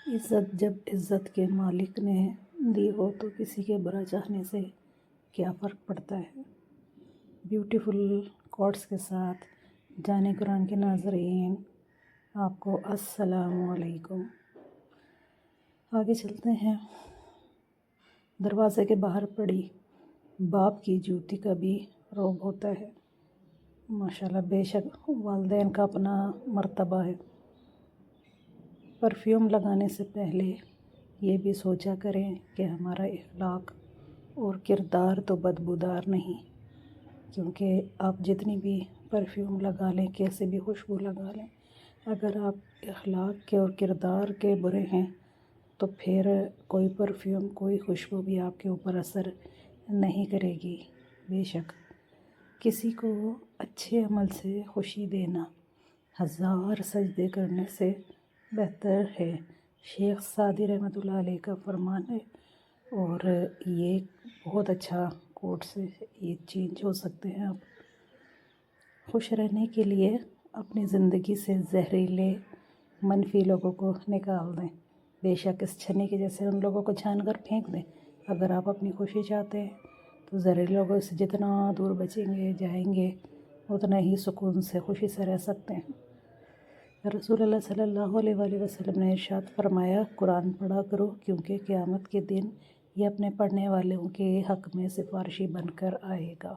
عزت جب عزت کے مالک نے دی ہو تو کسی کے برا چاہنے سے کیا فرق پڑتا ہے۔ بیوٹیفل کوٹس کے ساتھ جانے قرآن کے ناظرین، آپ کو السلام علیکم۔ آگے چلتے ہیں۔ دروازے کے باہر پڑی باپ کی جوتی کا بھی روب ہوتا ہے۔ ماشاءاللہ، بے شک والدین کا اپنا مرتبہ ہے۔ پرفیوم لگانے سے پہلے یہ بھی سوچا کریں کہ ہمارا اخلاق اور کردار تو بدبودار نہیں، کیونکہ آپ جتنی بھی پرفیوم لگا لیں، کیسے بھی خوشبو لگا لیں، اگر آپ اخلاق کے اور کردار کے برے ہیں تو پھر کوئی پرفیوم، کوئی خوشبو بھی آپ کے اوپر اثر نہیں کرے گی۔ بے شک کسی کو اچھے عمل سے خوشی دینا 1000 سجدے کرنے سے بہتر ہے۔ شیخ سعدی رحمۃ اللہ علیہ کا فرمان ہے، اور یہ بہت اچھا کوٹ سے یہ چینج ہو سکتے ہیں آپ۔ خوش رہنے کے لیے اپنی زندگی سے زہریلے منفی لوگوں کو نکال دیں۔ بے شک اس چھنی کے جیسے ان لوگوں کو چھان کر پھینک دیں۔ اگر آپ اپنی خوشی چاہتے ہیں تو زہریلے لوگوں سے جتنا دور بچیں گے، جائیں گے، اتنا ہی سکون سے، خوشی سے رہ سکتے ہیں۔ رسول اللہ صلی اللہ علیہ وآلہ وسلم نے ارشاد فرمایا، قرآن پڑھا کرو کیونکہ قیامت کے دن یہ اپنے پڑھنے والوں کے حق میں سفارشی بن کر آئے گا۔